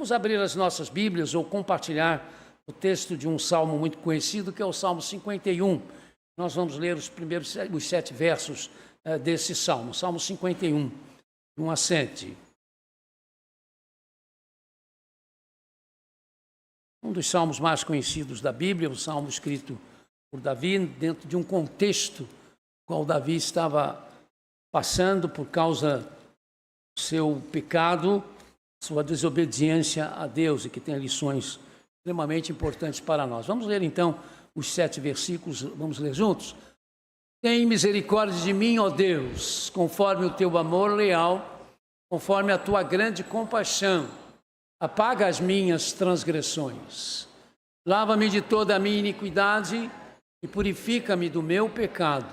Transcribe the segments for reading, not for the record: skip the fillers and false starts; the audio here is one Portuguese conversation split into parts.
Vamos abrir as nossas Bíblias ou compartilhar o texto de um salmo muito conhecido, que é o Salmo 51. Nós vamos ler os 7 versos desse salmo. Salmo 51, 1 a 7. Um dos salmos mais conhecidos da Bíblia, o salmo escrito por Davi, dentro de um contexto no qual Davi estava passando por causa do seu pecado, sua desobediência a Deus, e que tem lições extremamente importantes para nós. Vamos ler então os 7 versículos, vamos ler juntos? Tem misericórdia de mim, ó Deus, conforme o teu amor leal, conforme a tua grande compaixão. Apaga as minhas transgressões. Lava-me de toda a minha iniquidade e purifica-me do meu pecado.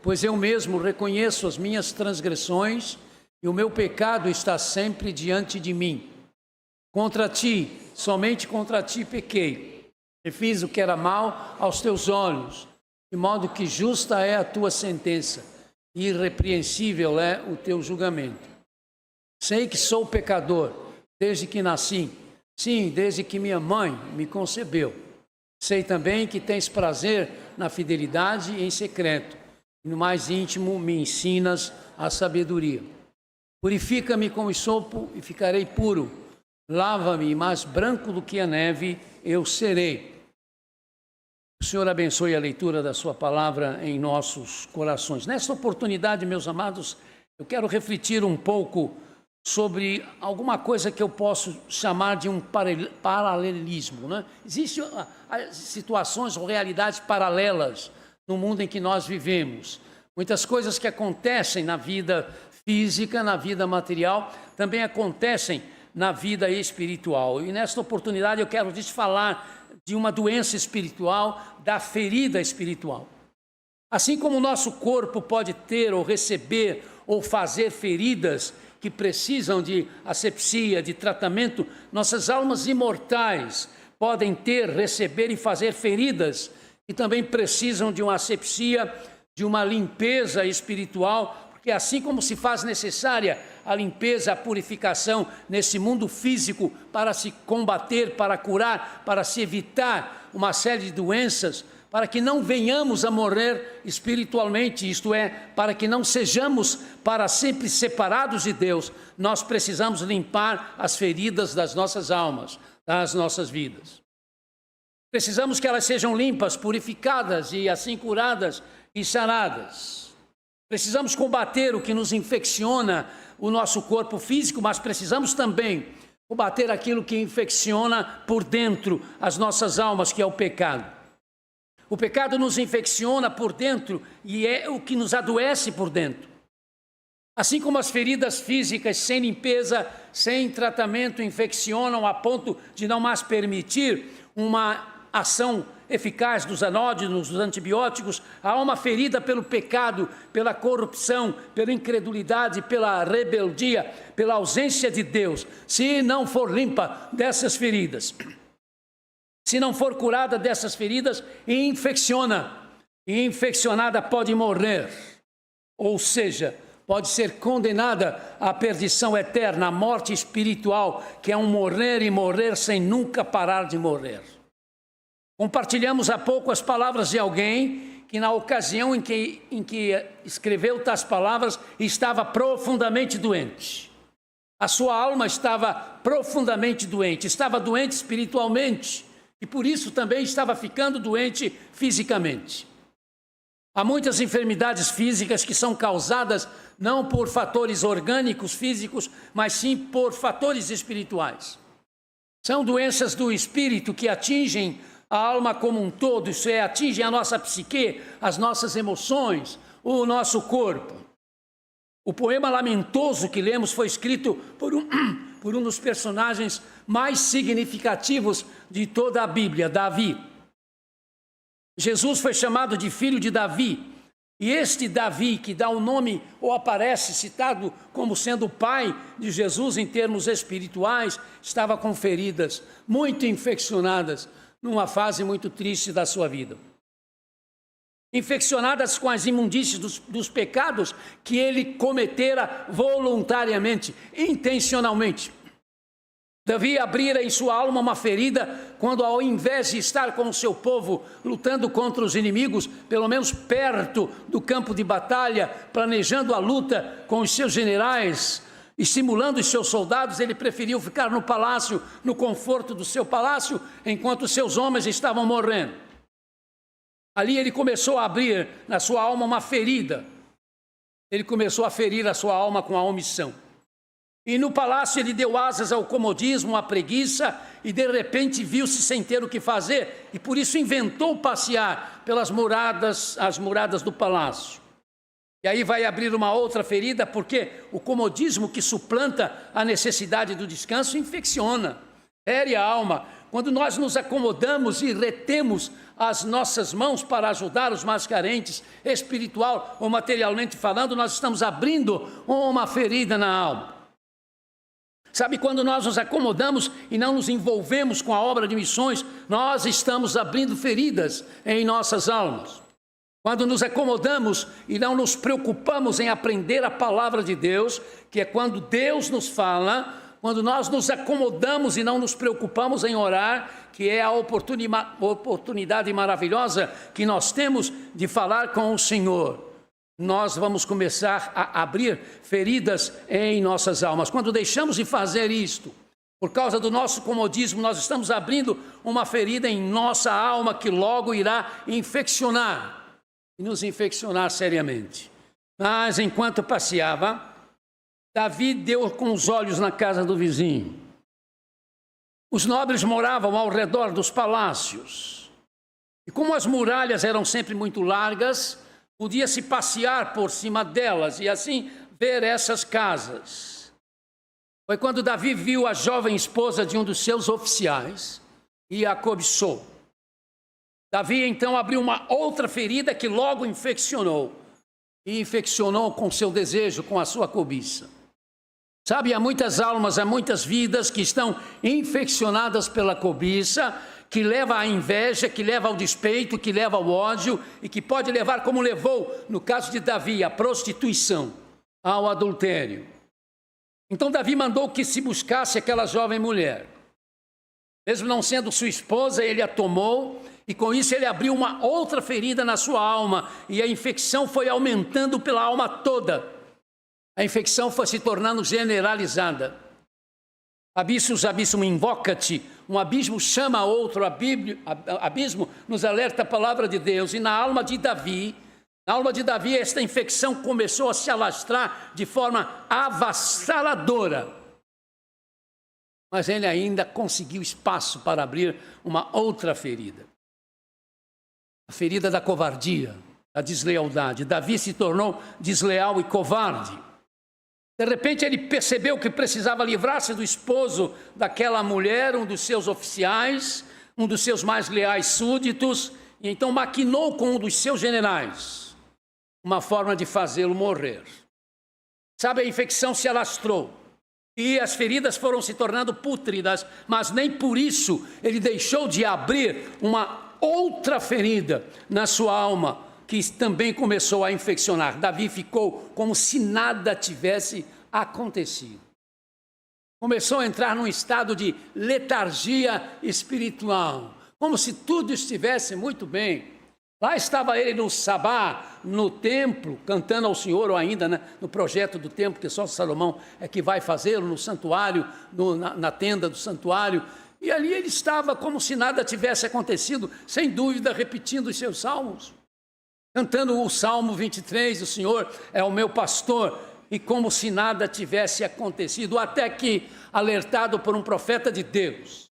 Pois eu mesmo reconheço as minhas transgressões e o meu pecado está sempre diante de mim. Contra ti, somente contra ti pequei, e fiz o que era mal aos teus olhos, de modo que justa é a tua sentença, e irrepreensível é o teu julgamento. Sei que sou pecador, desde que nasci, sim, desde que minha mãe me concebeu. Sei também que tens prazer na fidelidade em secreto, e no mais íntimo me ensinas a sabedoria. Purifica-me com hisopo e ficarei puro. Lava-me, mais branco do que a neve eu serei. O Senhor abençoe a leitura da sua palavra em nossos corações. Nesta oportunidade, meus amados, eu quero refletir um pouco sobre alguma coisa que eu posso chamar de um paralelismo, né? Existem situações ou realidades paralelas no mundo em que nós vivemos. Muitas coisas que acontecem na vida física, na vida material, também acontecem na vida espiritual. E nesta oportunidade eu quero lhes falar de uma doença espiritual, da ferida espiritual. Assim como o nosso corpo pode ter ou receber ou fazer feridas que precisam de asepsia, de tratamento, nossas almas imortais podem ter, receber e fazer feridas que também precisam de uma asepsia, de uma limpeza espiritual, porque assim como se faz necessária a limpeza, a purificação nesse mundo físico para se combater, para curar, para se evitar uma série de doenças, para que não venhamos a morrer espiritualmente, isto é, para que não sejamos para sempre separados de Deus, nós precisamos limpar as feridas das nossas almas, das nossas vidas. Precisamos que elas sejam limpas, purificadas e assim curadas e saradas. Precisamos combater o que nos infecciona o nosso corpo físico, mas precisamos também combater aquilo que infecciona por dentro as nossas almas, que é o pecado. O pecado nos infecciona por dentro e é o que nos adoece por dentro. Assim como as feridas físicas sem limpeza, sem tratamento, infeccionam a ponto de não mais permitir uma ação eficaz dos anódinos, dos antibióticos, a alma ferida pelo pecado, pela corrupção, pela incredulidade, pela rebeldia, pela ausência de Deus, se não for limpa dessas feridas, se não for curada dessas feridas, infecciona, e infeccionada pode morrer, ou seja, pode ser condenada à perdição eterna, à morte espiritual, que é um morrer e morrer sem nunca parar de morrer. Compartilhamos há pouco as palavras de alguém que na ocasião em que escreveu tais palavras estava profundamente doente. A sua alma estava profundamente doente, estava doente espiritualmente e por isso também estava ficando doente fisicamente. Há muitas enfermidades físicas que são causadas não por fatores orgânicos físicos, mas sim por fatores espirituais. São doenças do espírito que atingem a alma como um todo, isso é, atinge a nossa psique, as nossas emoções, o nosso corpo. O poema lamentoso que lemos foi escrito por um dos personagens mais significativos de toda a Bíblia, Davi. Jesus foi chamado de filho de Davi, e este Davi, que dá o nome, ou aparece citado como sendo o pai de Jesus em termos espirituais, estava com feridas muito infeccionadas, numa fase muito triste da sua vida. Infeccionadas com as imundícies dos pecados que ele cometera voluntariamente, intencionalmente. Davi abrira em sua alma uma ferida quando, ao invés de estar com o seu povo lutando contra os inimigos, pelo menos perto do campo de batalha, planejando a luta com os seus generais, estimulando os seus soldados, ele preferiu ficar no palácio, no conforto do seu palácio, enquanto seus homens estavam morrendo. Ali ele começou a abrir na sua alma uma ferida. Ele começou a ferir a sua alma com a omissão. E no palácio ele deu asas ao comodismo, à preguiça, e de repente viu-se sem ter o que fazer, e por isso inventou passear pelas muradas, as muradas do palácio. E aí vai abrir uma outra ferida, porque o comodismo que suplanta a necessidade do descanso infecciona, fere a alma. Quando nós nos acomodamos e retemos as nossas mãos para ajudar os mais carentes, espiritual ou materialmente falando, nós estamos abrindo uma ferida na alma. Sabe, quando nós nos acomodamos e não nos envolvemos com a obra de missões, nós estamos abrindo feridas em nossas almas. Quando nos acomodamos e não nos preocupamos em aprender a palavra de Deus, que é quando Deus nos fala, quando nós nos acomodamos e não nos preocupamos em orar, que é a oportunidade maravilhosa que nós temos de falar com o Senhor, nós vamos começar a abrir feridas em nossas almas. Quando deixamos de fazer isto, por causa do nosso comodismo, nós estamos abrindo uma ferida em nossa alma que logo irá infeccionar e nos infeccionar seriamente. Mas enquanto passeava, Davi deu com os olhos na casa do vizinho. Os nobres moravam ao redor dos palácios. E como as muralhas eram sempre muito largas, podia-se passear por cima delas e assim ver essas casas. Foi quando Davi viu a jovem esposa de um dos seus oficiais e a cobiçou. Davi então abriu uma outra ferida que logo infeccionou. E infeccionou com seu desejo, com a sua cobiça. Sabe, há muitas almas, há muitas vidas que estão infeccionadas pela cobiça, que leva à inveja, que leva ao despeito, que leva ao ódio e que pode levar, como levou no caso de Davi, à prostituição, ao adultério. Então Davi mandou que se buscasse aquela jovem mulher. Mesmo não sendo sua esposa, ele a tomou e com isso ele abriu uma outra ferida na sua alma e a infecção foi aumentando pela alma toda. A infecção foi se tornando generalizada. Abismo invoca-te, um abismo chama outro abismo, nos alerta a palavra de Deus. E na alma de Davi, esta infecção começou a se alastrar de forma avassaladora. Mas ele ainda conseguiu espaço para abrir uma outra ferida. A ferida da covardia, da deslealdade. Davi se tornou desleal e covarde. De repente ele percebeu que precisava livrar-se do esposo daquela mulher, um dos seus oficiais, um dos seus mais leais súditos, e então maquinou com um dos seus generais uma forma de fazê-lo morrer. Sabe, a infecção se alastrou e as feridas foram se tornando pútridas, mas nem por isso ele deixou de abrir uma outra ferida na sua alma, que também começou a infeccionar. Davi ficou como se nada tivesse acontecido. Começou a entrar num estado de letargia espiritual, como se tudo estivesse muito bem. Lá estava ele no sabá, no templo, cantando ao Senhor, ou ainda no projeto do templo, que só Salomão é que vai fazê-lo, no santuário, na tenda do santuário. E ali ele estava como se nada tivesse acontecido, sem dúvida repetindo os seus salmos. Cantando o Salmo 23, o Senhor é o meu pastor, e como se nada tivesse acontecido, até que, alertado por um profeta de Deus,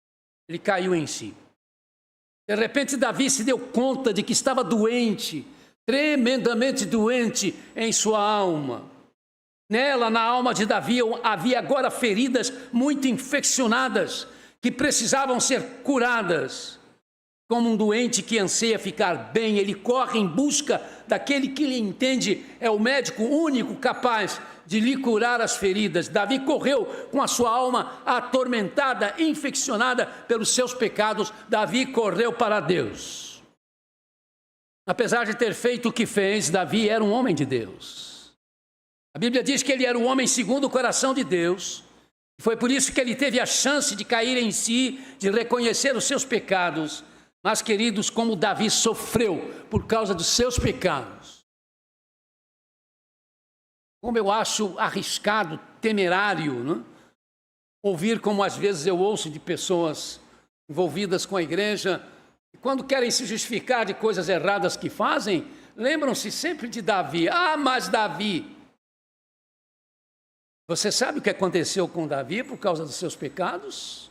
ele caiu em si. De repente, Davi se deu conta de que estava doente, tremendamente doente em sua alma. Nela, na alma de Davi, havia agora feridas muito infeccionadas, que precisavam ser curadas. Como um doente que anseia ficar bem, ele corre em busca daquele que lhe entende, é o médico único capaz de lhe curar as feridas. Davi correu com a sua alma atormentada, infeccionada pelos seus pecados. Davi correu para Deus. Apesar de ter feito o que fez, Davi era um homem de Deus. A Bíblia diz que ele era um homem segundo o coração de Deus, Foi por isso que ele teve a chance de cair em si, de reconhecer os seus pecados. Mas, queridos, como Davi sofreu por causa dos seus pecados. Como eu acho arriscado, temerário, né? Ouvir como às vezes eu ouço de pessoas envolvidas com a igreja, quando querem se justificar de coisas erradas que fazem, lembram-se sempre de Davi. Ah, mas Davi. Você sabe o que aconteceu com Davi por causa dos seus pecados?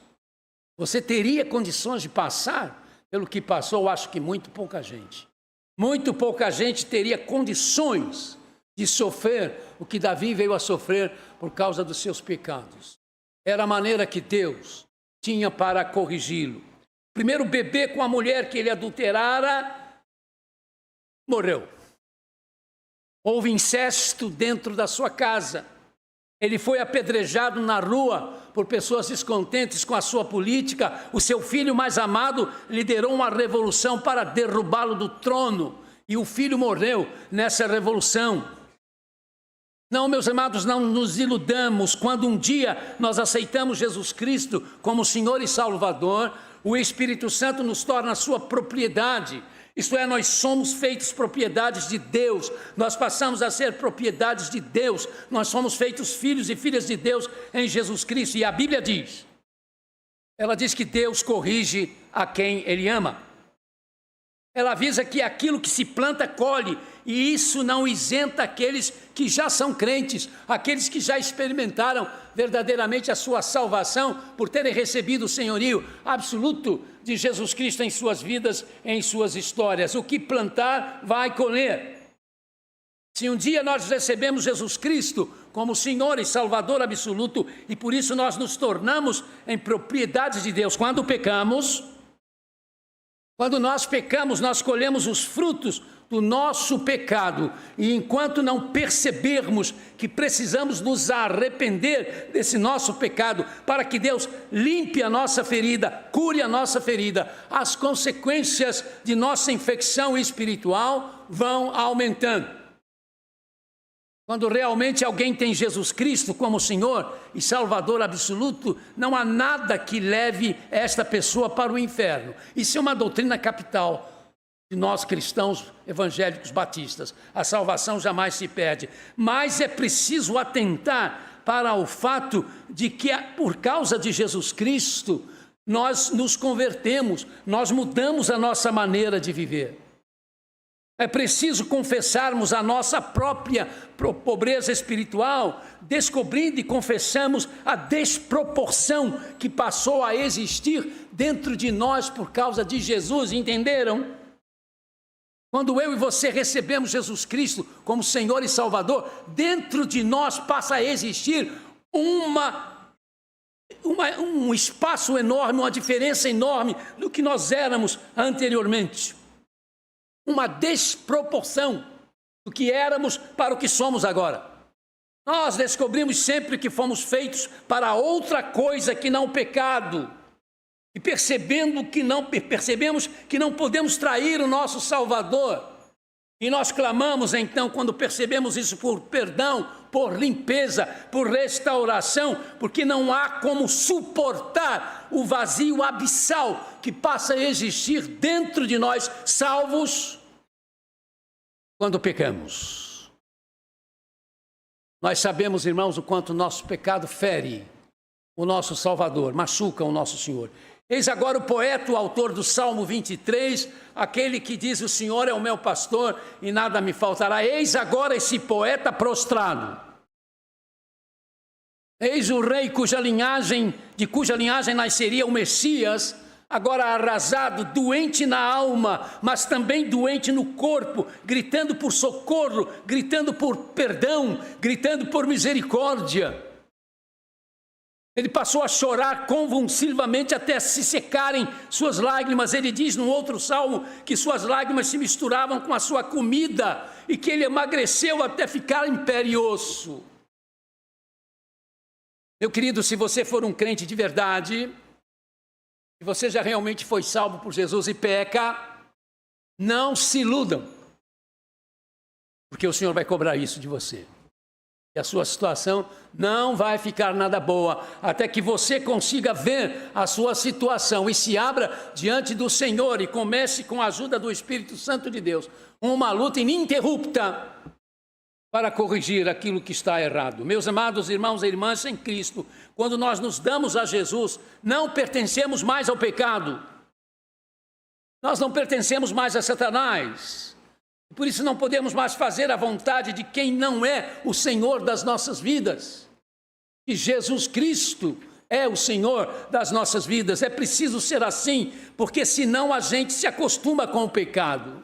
Você teria condições de passar pelo que passou? Eu acho que muito pouca gente. Muito pouca gente teria condições de sofrer o que Davi veio a sofrer por causa dos seus pecados. Era a maneira que Deus tinha para corrigi-lo. Primeiro bebê com a mulher que ele adulterara, morreu. Houve incesto dentro da sua casa. Ele foi apedrejado na rua por pessoas descontentes com a sua política. O seu filho mais amado liderou uma revolução para derrubá-lo do trono. E o filho morreu nessa revolução. Não, meus amados, não nos iludamos. Quando um dia nós aceitamos Jesus Cristo como Senhor e Salvador, o Espírito Santo nos torna sua propriedade. Isto é, nós somos feitos propriedades de Deus. Nós passamos a ser propriedades de Deus. Nós somos feitos filhos e filhas de Deus em Jesus Cristo. E a Bíblia diz, ela diz que Deus corrige a quem Ele ama. Ela avisa que aquilo que se planta, colhe, e isso não isenta aqueles que já são crentes, aqueles que já experimentaram verdadeiramente a sua salvação, por terem recebido o senhorio absoluto de Jesus Cristo em suas vidas, em suas histórias. O que plantar, vai colher. Se um dia nós recebemos Jesus Cristo como Senhor e Salvador absoluto, e por isso nós nos tornamos em propriedades de Deus, quando nós pecamos, nós colhemos os frutos do nosso pecado. E enquanto não percebermos que precisamos nos arrepender desse nosso pecado, para que Deus limpe a nossa ferida, cure a nossa ferida, as consequências de nossa infecção espiritual vão aumentando. Quando realmente alguém tem Jesus Cristo como Senhor e Salvador absoluto, não há nada que leve esta pessoa para o inferno. Isso é uma doutrina capital de nós cristãos evangélicos batistas. A salvação jamais se perde. Mas é preciso atentar para o fato de que, por causa de Jesus Cristo, nós nos convertemos, nós mudamos a nossa maneira de viver. É preciso confessarmos a nossa própria pobreza espiritual, descobrindo e confessamos a desproporção que passou a existir dentro de nós por causa de Jesus, entenderam? Quando eu e você recebemos Jesus Cristo como Senhor e Salvador, dentro de nós passa a existir um espaço enorme, uma diferença enorme do que nós éramos anteriormente. Uma desproporção do que éramos para o que somos agora. Nós descobrimos sempre que fomos feitos para outra coisa que não o pecado. E percebemos que não podemos trair o nosso Salvador. E nós clamamos então, quando percebemos isso, por perdão, por limpeza, por restauração, porque não há como suportar o vazio abissal que passa a existir dentro de nós, salvos quando pecamos. Nós sabemos, irmãos, o quanto o nosso pecado fere o nosso Salvador, machuca o nosso Senhor. Eis agora o poeta, o autor do Salmo 23, aquele que diz: o Senhor é o meu pastor e nada me faltará. Eis agora esse poeta prostrado. Eis o rei de cuja linhagem nasceria o Messias, agora arrasado, doente na alma, mas também doente no corpo, gritando por socorro, gritando por perdão, gritando por misericórdia. Ele passou a chorar convulsivamente até se secarem suas lágrimas. Ele diz no outro salmo que suas lágrimas se misturavam com a sua comida e que ele emagreceu até ficar em pele e osso. Meu querido, se você for um crente de verdade, se você já realmente foi salvo por Jesus e peca, não se iludam, porque o Senhor vai cobrar isso de você. E a sua situação não vai ficar nada boa, até que você consiga ver a sua situação e se abra diante do Senhor e comece, com a ajuda do Espírito Santo de Deus, uma luta ininterrupta para corrigir aquilo que está errado. Meus amados irmãos e irmãs em Cristo, quando nós nos damos a Jesus, não pertencemos mais ao pecado. Nós não pertencemos mais a Satanás. Por isso não podemos mais fazer a vontade de quem não é o Senhor das nossas vidas. E Jesus Cristo é o Senhor das nossas vidas. É preciso ser assim, porque senão a gente se acostuma com o pecado.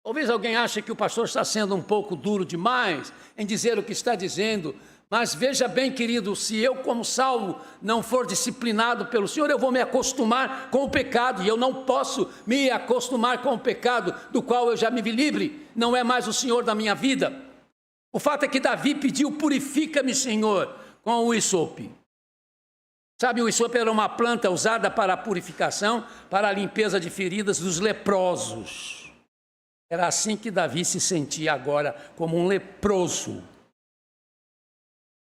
Talvez alguém ache que o pastor está sendo um pouco duro demais em dizer o que está dizendo, mas veja bem, querido, se eu como salvo não for disciplinado pelo Senhor, eu vou me acostumar com o pecado, e eu não posso me acostumar com o pecado do qual eu já me vi livre, não é mais o Senhor da minha vida. O fato é que Davi pediu: purifica-me, Senhor, com o hisope. Sabe, o hisope era uma planta usada para a purificação, para a limpeza de feridas dos leprosos. Era assim que Davi se sentia agora, como um leproso.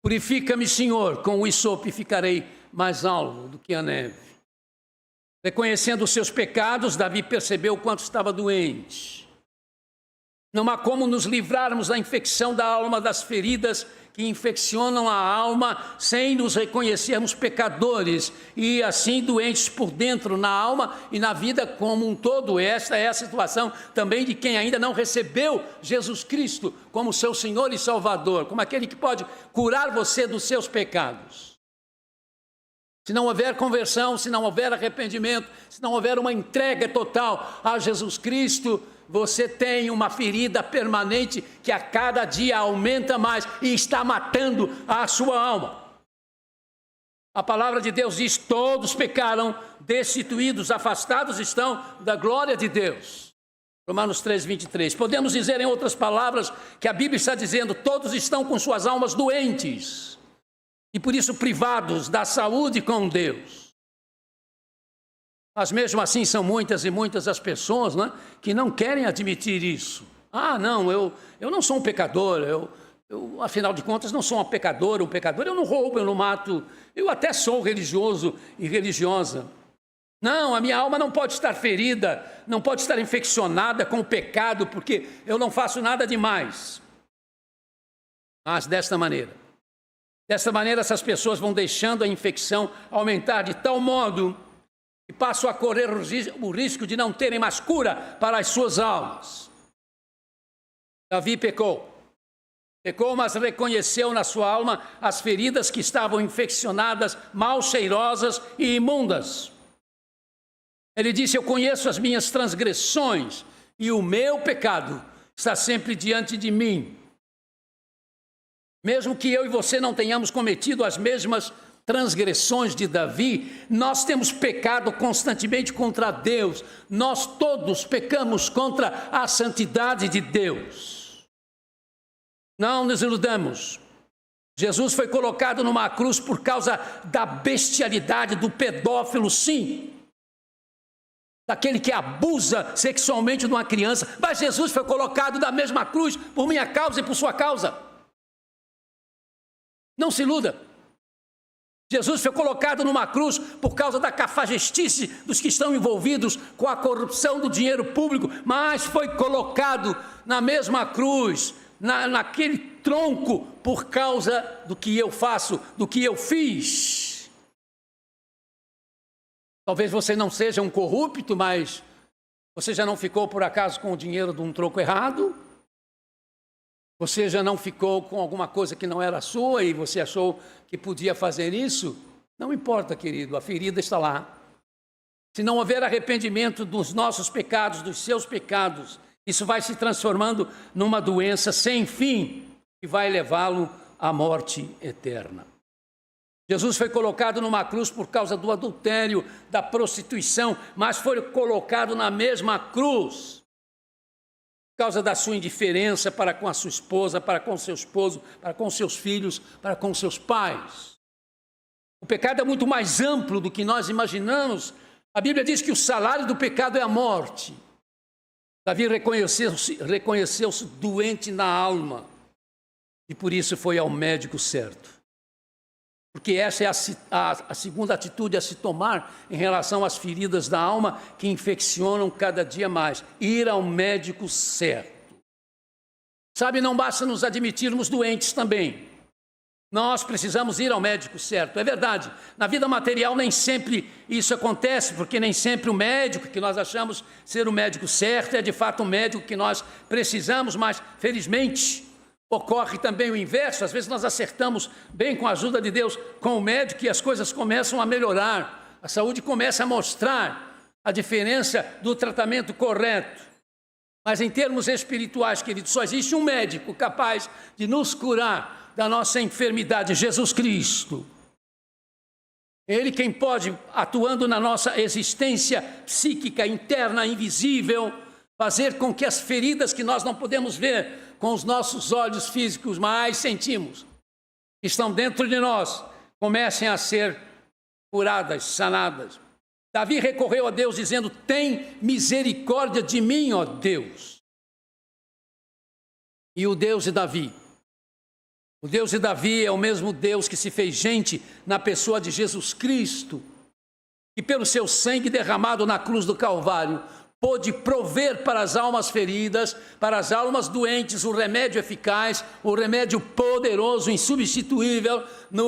Purifica-me, Senhor, com o hisope ficarei mais alvo do que a neve. Reconhecendo os seus pecados, Davi percebeu o quanto estava doente. Não há como nos livrarmos da infecção da alma, das feridas que infeccionam a alma, sem nos reconhecermos pecadores e assim doentes por dentro, na alma e na vida como um todo. Esta é a situação também de quem ainda não recebeu Jesus Cristo como seu Senhor e Salvador, como aquele que pode curar você dos seus pecados. Se não houver conversão, se não houver arrependimento, se não houver uma entrega total a Jesus Cristo, você tem uma ferida permanente que a cada dia aumenta mais e está matando a sua alma. A palavra de Deus diz: todos pecaram, destituídos, afastados estão da glória de Deus. Romanos 3:23. Podemos dizer em outras palavras que a Bíblia está dizendo: todos estão com suas almas doentes e por isso privados da saúde com Deus. Mas mesmo assim são muitas e muitas as pessoas, né, que não querem admitir isso. Ah, não, eu não sou um pecador, eu afinal de contas não sou um pecador, eu não roubo, eu não mato, eu até sou religioso e religiosa. Não, a minha alma não pode estar ferida, não pode estar infeccionada com o pecado, porque eu não faço nada demais. Mas desta maneira essas pessoas vão deixando a infecção aumentar de tal modo e passam a correr o risco de não terem mais cura para as suas almas. Davi pecou, mas reconheceu na sua alma as feridas que estavam infeccionadas, mal cheirosas e imundas. Ele disse: eu conheço as minhas transgressões e o meu pecado está sempre diante de mim. Mesmo que eu e você não tenhamos cometido as mesmas transgressões de Davi, nós temos pecado constantemente contra Deus. Nós todos pecamos contra a santidade de Deus. Não nos iludamos. Jesus foi colocado numa cruz por causa da bestialidade do pedófilo, sim, daquele que abusa sexualmente de uma criança. Mas Jesus foi colocado na mesma cruz por minha causa e por sua causa. Não se iluda. Jesus foi colocado numa cruz por causa da cafajestice dos que estão envolvidos com a corrupção do dinheiro público, mas foi colocado na mesma cruz, naquele tronco, por causa do que eu faço, do que eu fiz. Talvez você não seja um corrupto, mas você já não ficou por acaso com o dinheiro de um troco errado? Você já não ficou com alguma coisa que não era sua e você achou que podia fazer isso? Não importa, querido, a ferida está lá. Se não houver arrependimento dos nossos pecados, dos seus pecados, isso vai se transformando numa doença sem fim que vai levá-lo à morte eterna. Jesus foi colocado numa cruz por causa do adultério, da prostituição, mas foi colocado na mesma cruz por causa da sua indiferença para com a sua esposa, para com seu esposo, para com seus filhos, para com seus pais. O pecado é muito mais amplo do que nós imaginamos. A Bíblia diz que o salário do pecado é a morte. Davi reconheceu-se doente na alma. e por isso foi ao médico certo. Porque essa é a segunda atitude a se tomar em relação às feridas da alma que infeccionam cada dia mais. Ir ao médico certo. Sabe, não basta nos admitirmos doentes também. Nós precisamos ir ao médico certo. É verdade, na vida material nem sempre isso acontece, porque nem sempre o médico que nós achamos ser o médico certo é de fato o médico que nós precisamos, mas felizmente ocorre também o inverso. Às vezes nós acertamos bem com a ajuda de Deus com o médico e as coisas começam a melhorar. A saúde começa a mostrar a diferença do tratamento correto. Mas em termos espirituais, queridos, só existe um médico capaz de nos curar da nossa enfermidade, Jesus Cristo. Ele quem pode, atuando na nossa existência psíquica, interna, invisível, fazer com que as feridas que nós não podemos ver com os nossos olhos físicos, mas sentimos, que estão dentro de nós, comecem a ser curadas, sanadas. Davi recorreu a Deus dizendo: tem misericórdia de mim, ó Deus. E o Deus de Davi é o mesmo Deus que se fez gente na pessoa de Jesus Cristo, que pelo seu sangue derramado na cruz do Calvário, pôde prover para as almas feridas, para as almas doentes, o remédio eficaz, o remédio poderoso, insubstituível,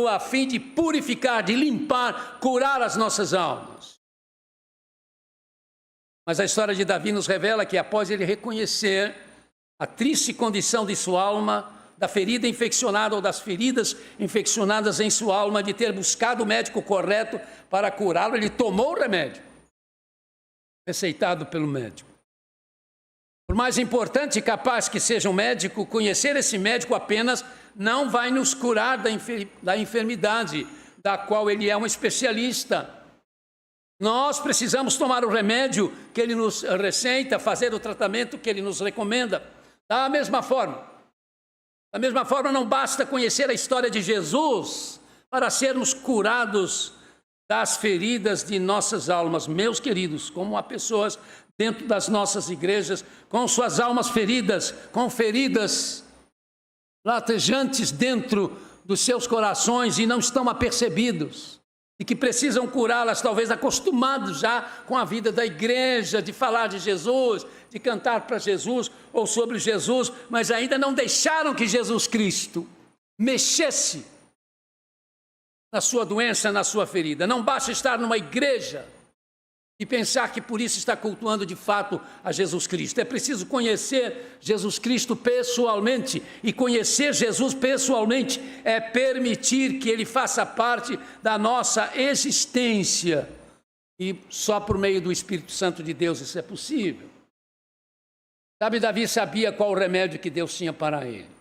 a fim de purificar, de limpar, curar as nossas almas. Mas a história de Davi nos revela que após ele reconhecer a triste condição de sua alma, da ferida infeccionada ou das feridas infeccionadas em sua alma, de ter buscado o médico correto para curá-lo, ele tomou o remédio receitado pelo médico. Por mais importante e capaz que seja um médico, conhecer esse médico apenas não vai nos curar da enfermidade da qual ele é um especialista. Nós precisamos tomar o remédio que ele nos receita, fazer o tratamento que ele nos recomenda. Da mesma forma, não basta conhecer a história de Jesus para sermos curados das feridas de nossas almas. Meus queridos, como há pessoas dentro das nossas igrejas com suas almas feridas, com feridas latejantes dentro dos seus corações e não estão apercebidos, e que precisam curá-las, talvez acostumados já com a vida da igreja, de falar de Jesus, de cantar para Jesus ou sobre Jesus, mas ainda não deixaram que Jesus Cristo mexesse na sua doença, na sua ferida. Não basta estar numa igreja e pensar que por isso está cultuando de fato a Jesus Cristo. É preciso conhecer Jesus Cristo pessoalmente, e conhecer Jesus pessoalmente é permitir que Ele faça parte da nossa existência, e só por meio do Espírito Santo de Deus isso é possível. Sabe, Davi sabia qual o remédio que Deus tinha para ele.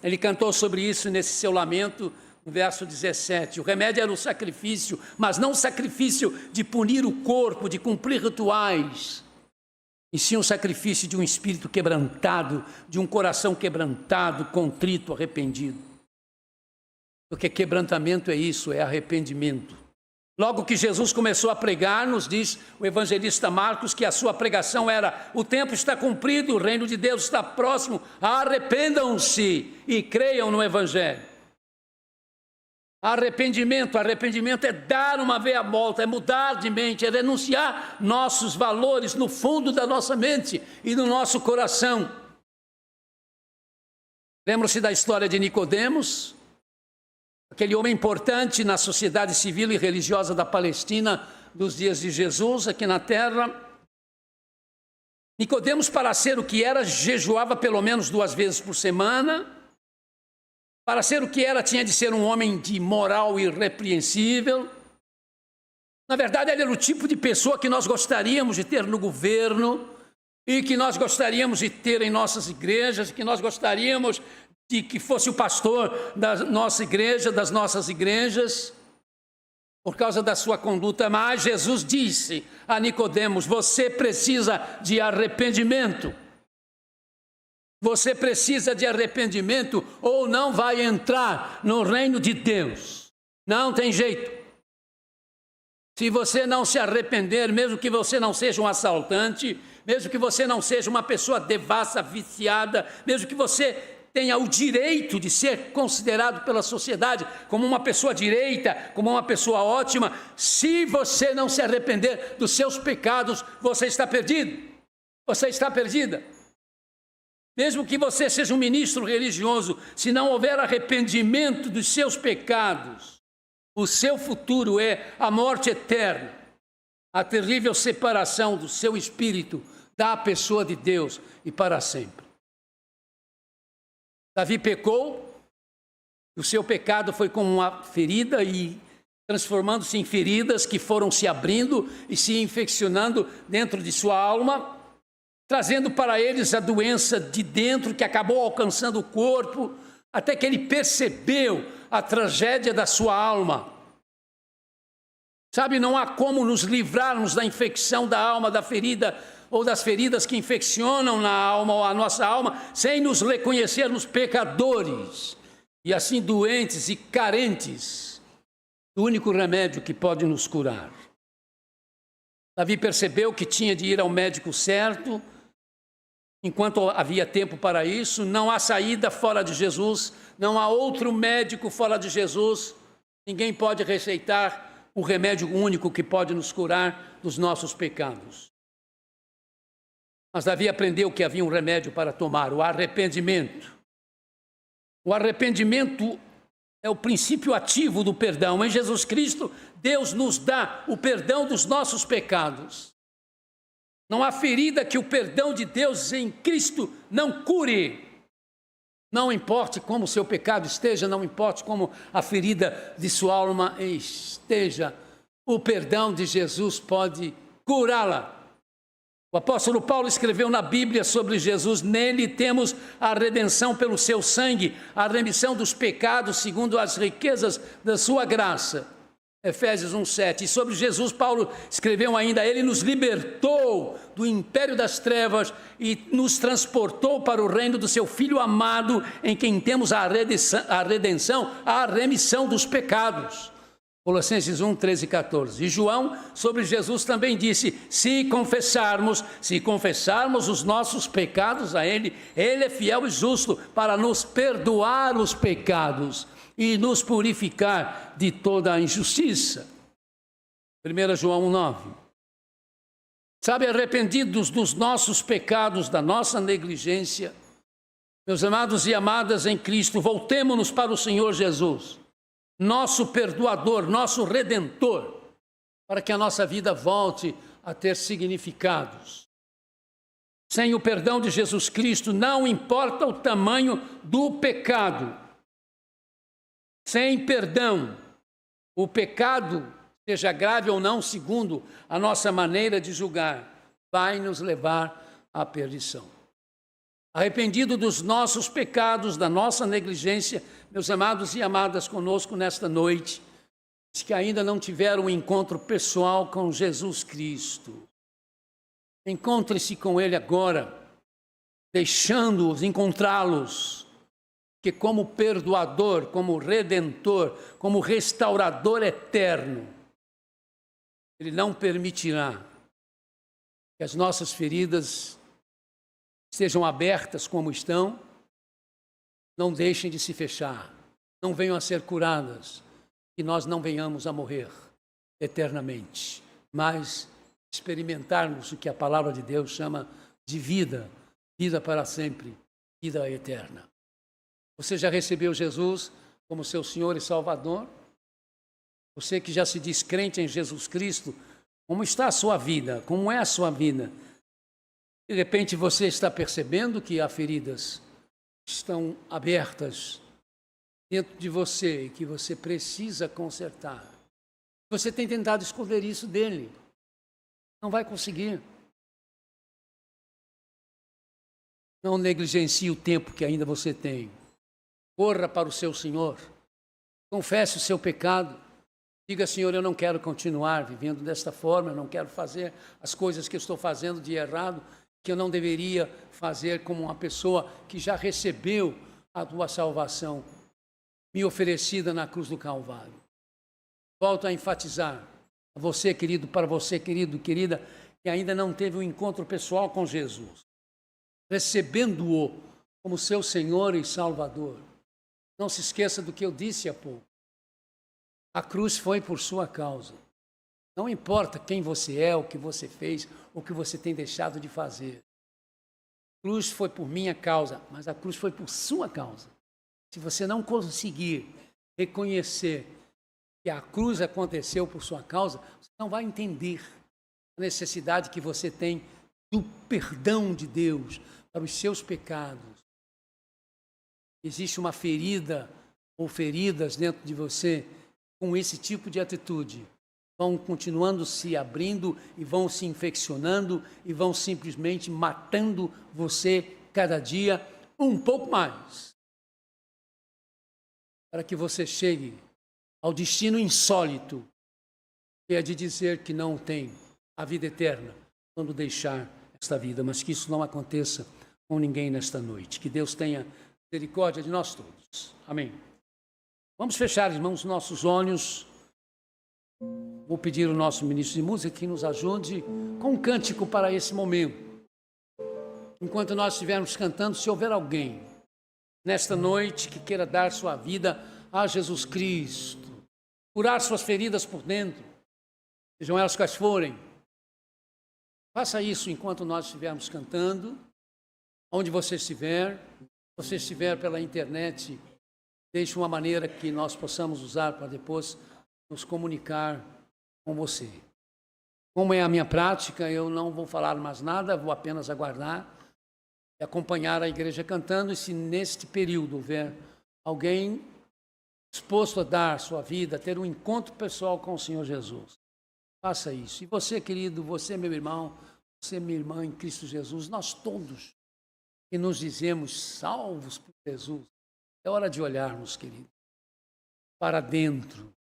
Ele cantou sobre isso nesse seu lamento, no verso 17, o remédio era o sacrifício, mas não o sacrifício de punir o corpo, de cumprir rituais, e sim o sacrifício de um espírito quebrantado, de um coração quebrantado, contrito, arrependido. Porque quebrantamento é isso, é arrependimento. Logo que Jesus começou a pregar, nos diz o evangelista Marcos que a sua pregação era: o tempo está cumprido, o reino de Deus está próximo, arrependam-se e creiam no evangelho. Arrependimento é dar uma veia volta, é mudar de mente, é renunciar nossos valores no fundo da nossa mente e no nosso coração. Lembram-se da história de Nicodemos, aquele homem importante na sociedade civil e religiosa da Palestina dos dias de Jesus aqui na terra. Nicodemos, para ser o que era, jejuava pelo menos 2 vezes por semana. Para ser o que era, tinha de ser um homem de moral irrepreensível. Na verdade, ele era o tipo de pessoa que nós gostaríamos de ter no governo, e que nós gostaríamos de ter em nossas igrejas, que nós gostaríamos de que fosse o pastor da nossa igreja, das nossas igrejas, por causa da sua conduta. Mas Jesus disse a Nicodemos: você precisa de arrependimento. Você precisa de arrependimento ou não vai entrar no reino de Deus. Não tem jeito. Se você não se arrepender, mesmo que você não seja um assaltante, mesmo que você não seja uma pessoa devassa, viciada, mesmo que você tenha o direito de ser considerado pela sociedade como uma pessoa direita, como uma pessoa ótima. Se você não se arrepender dos seus pecados, você está perdido. Você está perdida. Mesmo que você seja um ministro religioso, se não houver arrependimento dos seus pecados, o seu futuro é a morte eterna, a terrível separação do seu espírito da pessoa de Deus e para sempre. Davi pecou, o seu pecado foi como uma ferida e transformando-se em feridas que foram se abrindo e se infeccionando dentro de sua alma, trazendo para eles a doença de dentro que acabou alcançando o corpo, até que ele percebeu a tragédia da sua alma. Sabe, não há como nos livrarmos da infecção da alma, da ferida, ou das feridas que infeccionam na alma ou a nossa alma, sem nos reconhecermos pecadores, e assim doentes e carentes do único remédio que pode nos curar. Davi percebeu que tinha de ir ao médico certo, enquanto havia tempo para isso. Não há saída fora de Jesus, não há outro médico fora de Jesus. Ninguém pode receitar o remédio único que pode nos curar dos nossos pecados. Mas Davi aprendeu que havia um remédio para tomar, o arrependimento. O arrependimento é o princípio ativo do perdão. Em Jesus Cristo, Deus nos dá o perdão dos nossos pecados. Não há ferida que o perdão de Deus em Cristo não cure. Não importe como o seu pecado esteja, não importe como a ferida de sua alma esteja, o perdão de Jesus pode curá-la. O apóstolo Paulo escreveu na Bíblia sobre Jesus: nele temos a redenção pelo seu sangue, a remissão dos pecados segundo as riquezas da sua graça. Efésios 1:7. E sobre Jesus, Paulo escreveu ainda: ele nos libertou do império das trevas e nos transportou para o reino do seu Filho amado, em quem temos a redenção, a remissão dos pecados. Colossenses 1, 13 e 14. E João, sobre Jesus, também disse: se confessarmos os nossos pecados a Ele, Ele é fiel e justo para nos perdoar os pecados e nos purificar de toda a injustiça. 1 João 9. Sabe, arrependidos dos nossos pecados, da nossa negligência, meus amados e amadas em Cristo, voltemo-nos para o Senhor Jesus, nosso perdoador, nosso redentor, para que a nossa vida volte a ter significados. Sem o perdão de Jesus Cristo, não importa o tamanho do pecado. Sem perdão, o pecado, seja grave ou não, segundo a nossa maneira de julgar, vai nos levar à perdição. Arrependido dos nossos pecados, da nossa negligência, meus amados e amadas conosco nesta noite, que ainda não tiveram um encontro pessoal com Jesus Cristo, encontre-se com Ele agora, deixando-os encontrá-los, que como perdoador, como redentor, como restaurador eterno, Ele não permitirá que as nossas feridas sejam abertas como estão, não deixem de se fechar, não venham a ser curadas, e nós não venhamos a morrer eternamente, mas experimentarmos o que a palavra de Deus chama de vida, vida para sempre, vida eterna. Você já recebeu Jesus como seu Senhor e Salvador? Você que já se diz crente em Jesus Cristo, como está a sua vida? Como é a sua vida? De repente você está percebendo que há feridas que estão abertas dentro de você e que você precisa consertar. Você tem tentado esconder isso dele. Não vai conseguir. Não negligencie o tempo que ainda você tem. Corra para o seu Senhor. Confesse o seu pecado. Diga: Senhor, eu não quero continuar vivendo desta forma, eu não quero fazer as coisas que eu estou fazendo de errado, que eu não deveria fazer como uma pessoa que já recebeu a tua salvação me oferecida na cruz do Calvário. Volto a enfatizar a você, querido, para você, querido, querida, que ainda não teve um encontro pessoal com Jesus, recebendo-o como seu Senhor e Salvador. Não se esqueça do que eu disse há pouco. A cruz foi por sua causa. Não importa quem você é, o que você fez, o que você tem deixado de fazer. A cruz foi por minha causa, mas a cruz foi por sua causa. Se você não conseguir reconhecer que a cruz aconteceu por sua causa, você não vai entender a necessidade que você tem do perdão de Deus para os seus pecados. Existe uma ferida ou feridas dentro de você com esse tipo de atitude. Vão continuando se abrindo e vão se infeccionando e vão simplesmente matando você cada dia um pouco mais. Para que você chegue ao destino insólito, que é de dizer que não tem a vida eterna quando deixar esta vida, mas que isso não aconteça com ninguém nesta noite. Que Deus tenha misericórdia de nós todos. Amém. Vamos fechar, irmãos, nossos olhos. Vou pedir ao nosso ministro de música que nos ajude com um cântico para esse momento. Enquanto nós estivermos cantando, se houver alguém nesta noite que queira dar sua vida a Jesus Cristo, curar suas feridas por dentro, sejam elas quais forem, faça isso enquanto nós estivermos cantando, onde você estiver pela internet, deixe uma maneira que nós possamos usar para depois nos comunicar com você. Como é a minha prática, eu não vou falar mais nada, vou apenas aguardar e acompanhar a igreja cantando, e se neste período houver alguém disposto a dar sua vida, a ter um encontro pessoal com o Senhor Jesus, faça isso. E você, querido, você, meu irmão, você, minha irmã em Cristo Jesus, nós todos que nos dizemos salvos por Jesus, é hora de olharmos, querido, para dentro.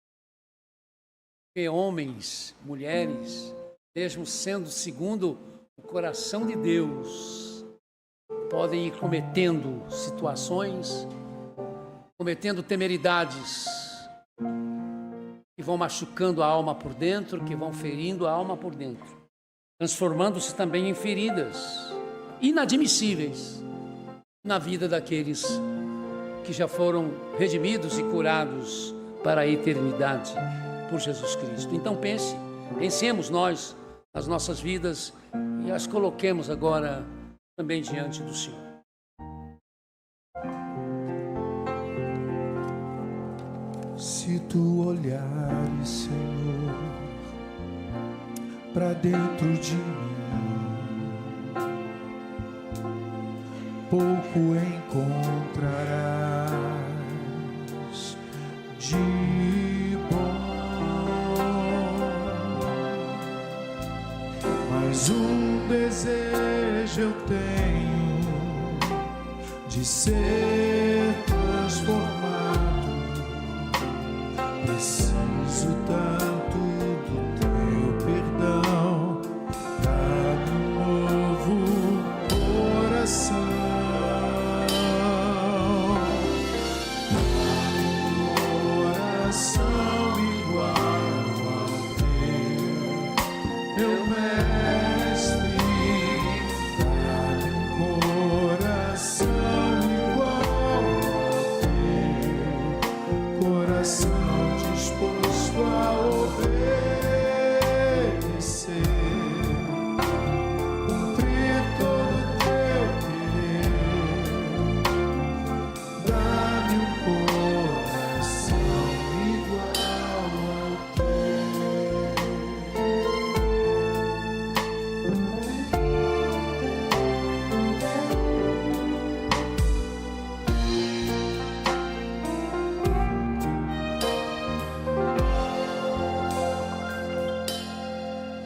Porque homens, mulheres, mesmo sendo segundo o coração de Deus, podem ir cometendo situações, cometendo temeridades, que vão machucando a alma por dentro, que vão ferindo a alma por dentro, transformando-se também em feridas inadmissíveis na vida daqueles que já foram redimidos e curados para a eternidade por Jesus Cristo. Então pensemos nós as nossas vidas e as coloquemos agora também diante do Senhor. Se tu olhares, Senhor, para dentro de mim, pouco encontrarás de bom, mas um desejo eu tenho de ser transformado. Preciso tanto do teu perdão, dá-me um novo coração.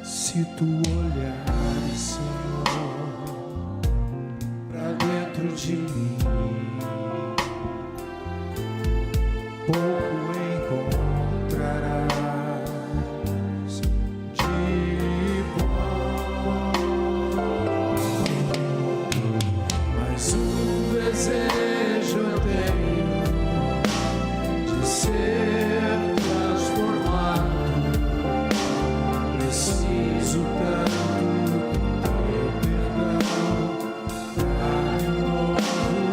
Se tu olhares, Senhor, para dentro de mim, pouco encontrarás de bom, mas um desejo eu tenho de ser transformado. Preciso tanto do teu perdão, dá-me um novo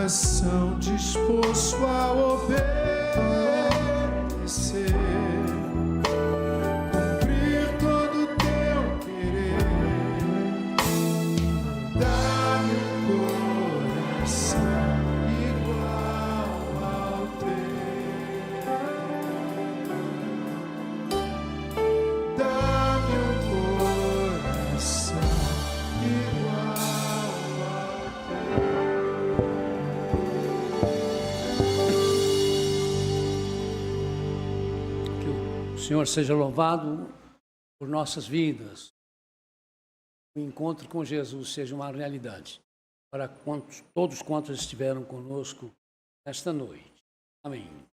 coração disposto a obedecer, cumprir todo o teu querer. Dá-me um coração igual ao teu. Dá-me um coração igual ao Que o Senhor seja louvado por nossas vidas. O encontro com Jesus seja uma realidade para todos quantos estiveram conosco esta noite. Amém.